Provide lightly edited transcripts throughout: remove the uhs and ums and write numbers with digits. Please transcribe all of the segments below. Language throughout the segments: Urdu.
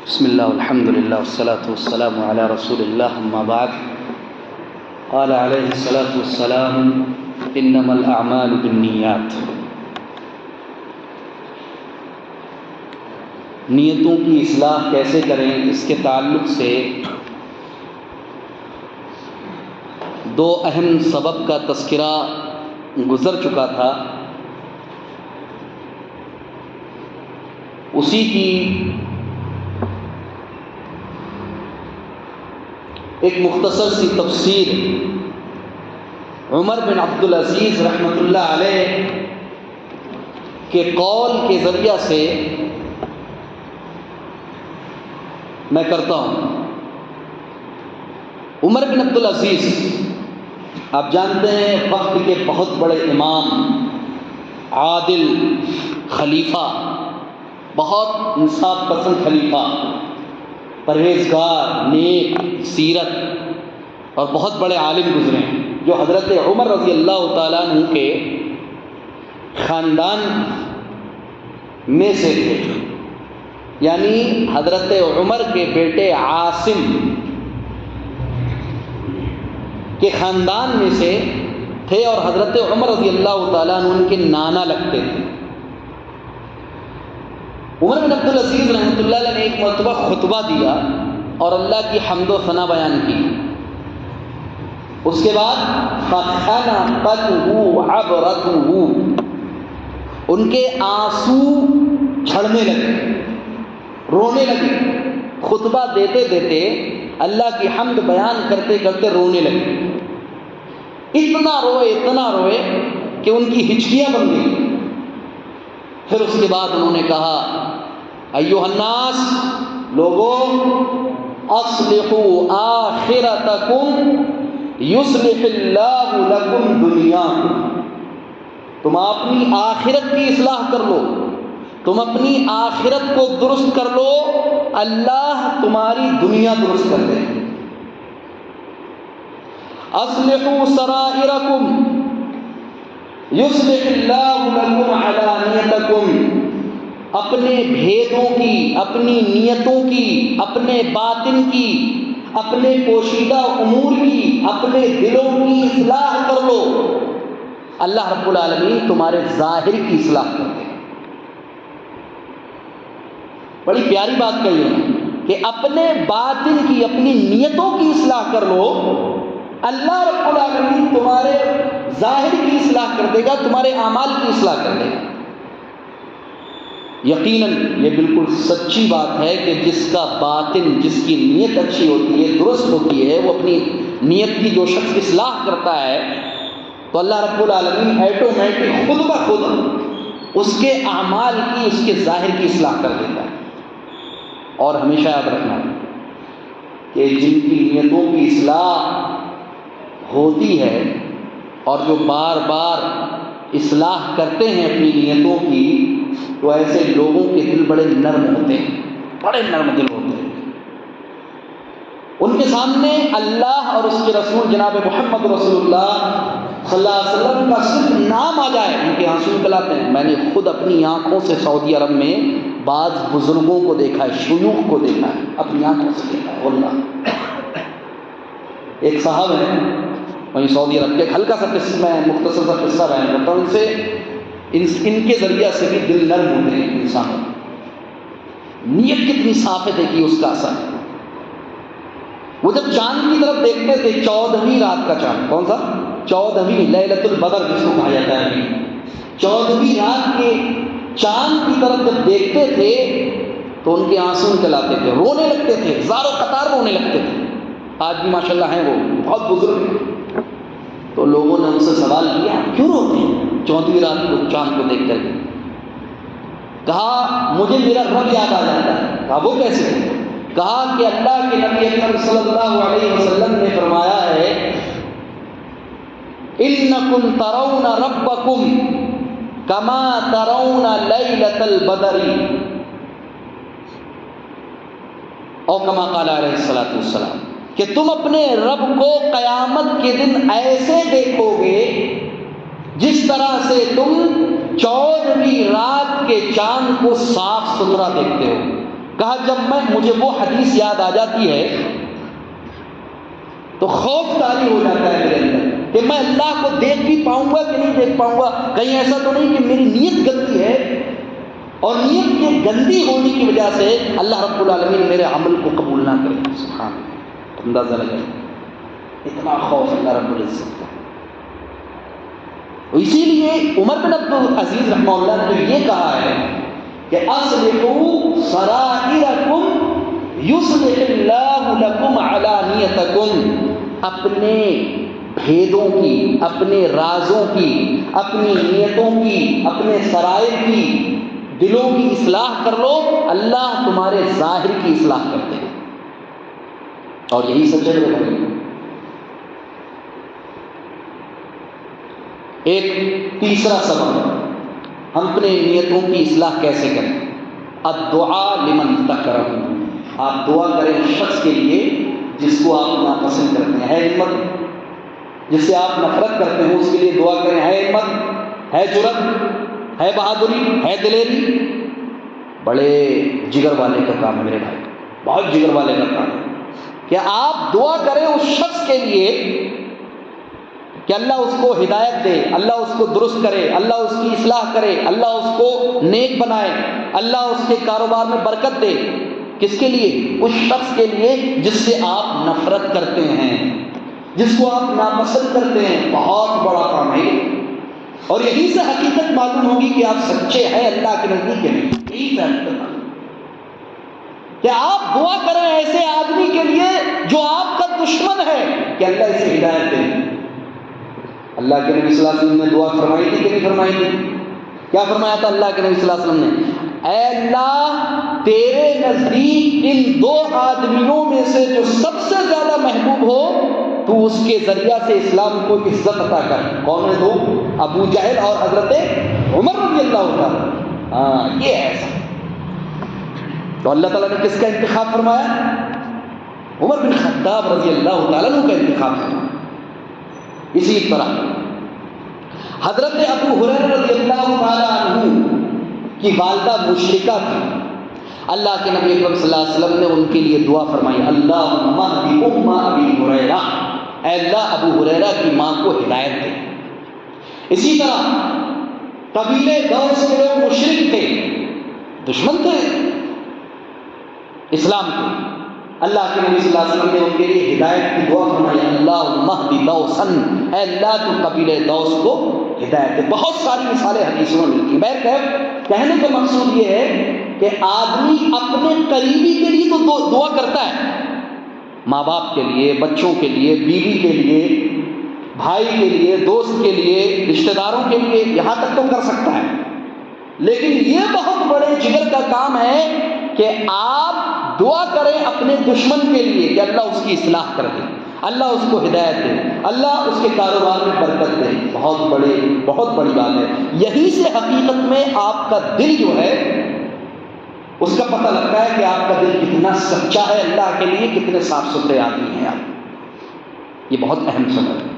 بسم اللہ والحمد للہ والصلاة والسلام علی رسول اللہ اما بعد قال علیہ الصلاة والسلام انما الاعمال بالنیات۔ نیتوں کی اصلاح کیسے کریں، اس کے تعلق سے دو اہم سبب کا تذکرہ گزر چکا تھا، اسی کی ایک مختصر سی تفسیر عمر بن عبد العزیز رحمۃ اللہ علیہ کے قول کے ذریعہ سے میں کرتا ہوں۔ عمر بن عبد العزیز آپ جانتے ہیں وقت کے بہت بڑے امام، عادل خلیفہ، بہت انصاف پسند خلیفہ، پرہیزگار، نیک سیرت اور بہت بڑے عالم گزرے ہیں، جو حضرت عمر رضی اللہ تعالیٰ عنہ کے خاندان میں سے تھے، یعنی حضرت عمر کے بیٹے عاصم کے خاندان میں سے تھے، اور حضرت عمر رضی اللہ تعالیٰ عنہ ان کے نانا لگتے تھے۔ عمر بن عبد العزیز رحمۃ اللہ علیہ نے ایک مرتبہ خطبہ دیا اور اللہ کی حمد و ثنا بیان کی۔ اس کے بعد فَخَنَقَتْهُ عَبْرَتُهُ، ان کے آنسو جھڑنے لگے، رونے لگے، خطبہ دیتے دیتے اللہ کی حمد بیان کرتے کرتے رونے لگے، اتنا روئے کہ ان کی ہچکیاں بن گئی۔ پھر اس کے بعد انہوں نے کہا ایھا الناس، لوگوں، اصلحوا آخرتکم یصلح اللہ لکم دنیاکم، تم اپنی آخرت کی اصلاح کر لو، تم اپنی آخرت کو درست کر لو، اللہ تمہاری دنیا درست کر دے۔ اصلحوا سرائرکم یصلح اللہ لکم علانیتکم، اپنے بھیدوں کی، اپنی نیتوں کی، اپنے باطن کی، اپنے پوشیدہ امور کی، اپنے دلوں کی اصلاح کر لو، اللہ رب العالمین تمہارے ظاہر کی اصلاح کر دے۔ بڑی پیاری بات کہی ہے کہ اپنے باطن کی، اپنی نیتوں کی اصلاح کر لو، اللہ رب العالمین تمہارے ظاہر کی اصلاح کر دے گا، تمہارے اعمال کی اصلاح کر دے گا۔ یقیناً یہ بالکل سچی بات ہے کہ جس کا باطن، جس کی نیت اچھی ہوتی ہے، درست ہوتی ہے، وہ اپنی نیت کی جو شخص اصلاح کرتا ہے تو اللہ رب العالمین ایٹومیٹک خود بخود اس کے اعمال کی، اس کے ظاہر کی اصلاح کر دیتا ہے۔ اور ہمیشہ یاد رکھنا کہ جن کی نیتوں کی اصلاح ہوتی ہے اور جو بار بار اصلاح کرتے ہیں اپنی نیتوں کی، تو ایسے لوگوں کے دل بڑے نرم ہوتے ہیں، بڑے نرم دل ہوتے ہیں۔ ان کے سامنے اللہ اور اس کے رسول جناب محمد رسول اللہ صلی اللہ علیہ وسلم کا صرف نام آ جائے، ان کے آنسو نکل آتے ہیں۔ میں نے خود اپنی آنکھوں سے سعودی عرب میں بعض بزرگوں کو دیکھا ہے، شیوخ کو دیکھا ہے، اپنی آنکھوں سے دیکھا ہے۔ واللہ ایک صاحب ہیں وہیں سعودی عرب کے، ایک ہلکا سا قصہ، میں مختصر سا قصہ بیان کرتا ہوں، ان سے ان کے ذریعہ سے بھی دل نرم ہوتے ہیں انسانوں۔ نیت کتنی صاف ہے، دیکھیے اس کا اثر۔ وہ جب چاند کی طرف دیکھتے تھے، 14ویں رات کا چاند، کون سا؟ 14ویں لیلۃ البدر جس کو کہا جاتا ہے، 14ویں رات کے چاند کی طرف جب دیکھتے تھے تو ان کے آنسو نکل آتے تھے، رونے لگتے تھے، زار و قطار رونے لگتے تھے۔ آج بھی ماشاءاللہ ہیں، وہ بہت بزرگ ہیں۔ تو لوگوں نے ان سے سوال کیا کیوں روتے ہیں 14ویں رات کو چاند کو دیکھ کر؟ کہا مجھے میرا رب یاد آ جاتا ہے۔ کہا وہ کیسے؟ کہا کہ اللہ کے نبی اکرم صلی اللہ علیہ وسلم نے فرمایا ہے انکم ترون ربکم کما ترون لیلۃ البدر، او کما قال علیہ الصلوۃ والسلام، کہ تم اپنے رب کو قیامت کے دن ایسے دیکھو گے جس طرح سے تم 14ویں رات کے چاند کو صاف ستھرا دیکھتے ہو۔ کہا جب مجھے وہ حدیث یاد آ جاتی ہے تو خوف طاری ہو جاتا ہے میرے اندر کہ میں اللہ کو دیکھ بھی پاؤں گا کہ نہیں دیکھ پاؤں گا. کہیں ایسا تو نہیں کہ میری نیت گندی ہے اور نیت کے گندی ہونے کی وجہ سے اللہ رب العالمین میرے عمل کو قبول نہ کرے. سبحان اللہ, اندازہ لگا اتنا خوف اللہ رب العزت کا. اسی لیے عمر بن عبد العزیز رحمہ اللہ نے تو یہ کہا ہے کہ اصلحوا سرائرکم یصلح اللہ لکم علانیتکم. اپنے بھیدوں کی, اپنے رازوں کی, اپنی نیتوں کی, اپنے سرائر کی, دلوں کی اصلاح کر لو, اللہ تمہارے ظاہر کی اصلاح کرتے ہیں. اور یہی سچ ہے. ایک تیسرا سبب ہم اپنے نیتوں کی اصلاح کیسے کریں. الدعاء لمن تکرہون. آپ دعا کریں اس شخص کے لیے جس کو آپ ناپسند کرتے ہیں. ہے ہمت جس سے آپ نفرت کرتے ہیں اس کے لیے دعا کریں. ہے ہمت, ہے جرأت, ہے بہادری, ہے دلیری. بڑے جگر والے کا کام ہے میرے بھائی, بہت جگر والے کا کام ہے کہ آپ دعا کریں اس شخص کے لیے کہ اللہ اس کو ہدایت دے, اللہ اس کو درست کرے, اللہ اس کی اصلاح کرے, اللہ اس کو نیک بنائے, اللہ اس کے کاروبار میں برکت دے. کس کے لیے؟ اس شخص کے لیے جس سے آپ نفرت کرتے ہیں, جس کو آپ ناپسند کرتے ہیں. بہت بڑا کام ہے اور یہی سے حقیقت معلوم ہوگی کہ آپ سچے ہیں اللہ کے نزدیک کے نہیں. یہی سے حقیقت کہ آپ دعا کریں ایسے آدمی کے لیے جو آپ کا دشمن ہے کہ اللہ اسے ہدایت دے. اللہ کے نبی صلی اللہ علیہ وسلم نے دعا فرمائی تھی کہ نہیں فرمائی تھی؟ کیا فرمایا تھا اللہ کے نبی صلی اللہ علیہ وسلم نے؟ اے اللہ تیرے نزدیک ان دو آدمیوں میں سے جو سب سے زیادہ محبوب ہو تو اس کے ذریعہ سے اسلام کو عزت عطا کر. کون ہے دو؟ ابو جہل اور حضرت عمر رضی اللہ عنہ. ہاں یہ ہے ایسا. تو اللہ تعالیٰ نے کس کا انتخاب فرمایا؟ عمر بن خطاب رضی اللہ تعالیٰ عنہ کا انتخاب فرمایا. اسی طرح حضرت ابو ہریرہ رضی اللہ تعالیٰ عنہ کی والدہ مشرکہ تھی. اللہ کے نبی اکرم صلی اللہ علیہ وسلم نے ان کے لیے دعا فرمائی, اللہم اہد ام ابی ہریرہ, اے اللہ ابو ہریرہ کی ماں کو ہدایت دے. اسی طرح قبیلے دوس کے لوگ مشرک تھے, دشمن تھے اسلام کے. اللہ کے نبی صلی اللہ علیہ وسلم نے ان کے لیے ہدایت کی دعا فرمائی, اللہم اہد دوسن, اے اللہ تو قبیلے دوس کو ہدایت دے. بہت ساری مثالیں حدیثوں میں ملتی ہیں. کہنے کا مقصود یہ ہے کہ آدمی اپنے قریبی کے لیے تو دعا کرتا ہے, ماں باپ کے لیے, بچوں کے لیے, بیوی کے لیے, بھائی کے لیے, دوست کے لیے, رشتہ داروں کے لیے, یہاں تک تو کر سکتا ہے. لیکن یہ بہت بڑے جگر کا کام ہے کہ آپ دعا کریں اپنے دشمن کے لیے کہ اللہ اس کی اصلاح کر دے, اللہ اس کو ہدایت دے, اللہ اس کے کاروبار میں برکت دے. بہت بڑی بات ہے. یہی سے حقیقت میں آپ کا دل جو ہے اس کا پتہ لگتا ہے کہ آپ کا دل کتنا سچا ہے اللہ کے لیے, کتنے صاف ستھرے آدمی ہیں آپ. یہ بہت اہم سبب ہے.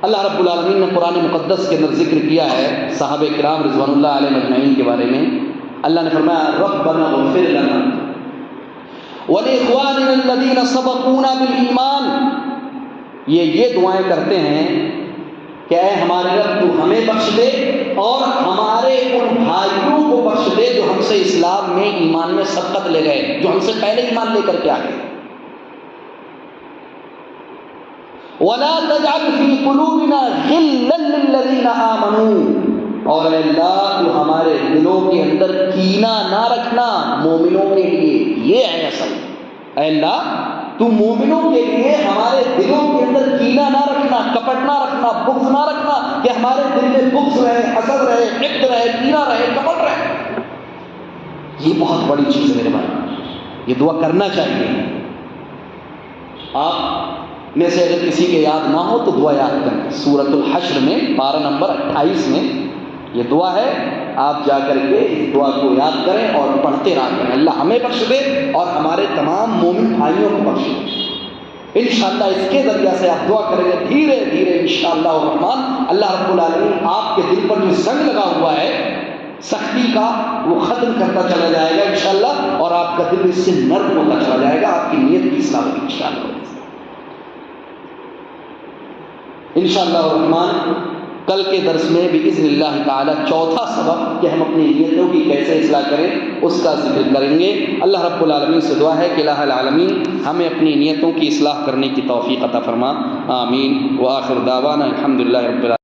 اللہ رب العالمین نے قرآن مقدس کے اندر ذکر کیا ہے صحابہ کرام رضوان اللہ علیہ مجمعین کے بارے میں. اللہ نے فرمایا ربنا اغفر لنا ولاخواننا الذین سبقونا بالایمان. یہ دعائیں کرتے ہیں کہ اے ہمارے رب تو ہمیں بخش دے اور ہمارے ان بھائیوں کو بخش دے جو ہم سے اسلام میں ایمان میں سبقت لے گئے, جو ہم سے پہلے ایمان لے کر کے آ گئے. وَلَا تَجْعَلْ فِي قُلُوبِنَا غِلًّا لِّلَّذِينَ آمَنُوا, اور اے اللہ تو ہمارے دلوں کے اندر کینہ نہ رکھنا مومنوں کے لیے. یہ ہے اصل. اے اللہ تو مومنوں کے لیے ہمارے دلوں کے اندر کینہ نہ رکھنا, کپٹ نہ رکھنا, بغض نہ رکھنا کہ ہمارے دل میں بغض رہے, حسد رہے, حقد رہے, کینہ رہے, کپٹ رہے. یہ بہت بڑی چیز ہے میرے بھائی, یہ دعا کرنا چاہیے. آپ میں سے اگر کسی کے یاد نہ ہو تو دعا یاد کریں. سورۃ الحشر میں پارہ نمبر 28 میں یہ دعا ہے, آپ جا کر کے اس دعا کو یاد کریں اور پڑھتے رہا کریں. اللہ ہمیں بخش دے اور ہمارے تمام مومن بھائیوں کو بخش دے. انشاءاللہ اس کے ذریعہ سے آپ دعا کریں گے دھیرے دھیرے انشاءاللہ الرحمن اللہ رب العالمین آپ کے دل پر جو زنگ لگا ہوا ہے سختی کا وہ ختم کرتا چلا جائے گا انشاءاللہ، اور آپ کا دل اس سے نرم ہوتا چلا جائے گا، آپ کی نیت کی اصلاح ہوگی انشاءاللہ۔ انشاءاللہ الرحمن کل کے درس میں باذن اللہ تعالی چوتھا سبق کہ ہم اپنی نیتوں کی کیسے اصلاح کریں اس کا ذکر کریں گے۔ اللہ رب العالمین سے دعا ہے کہ الہ العالمین ہمیں اپنی نیتوں کی اصلاح کرنے کی توفیق عطا فرما، آمین۔ وآخر دعوانا الحمدللہ رب العالمین۔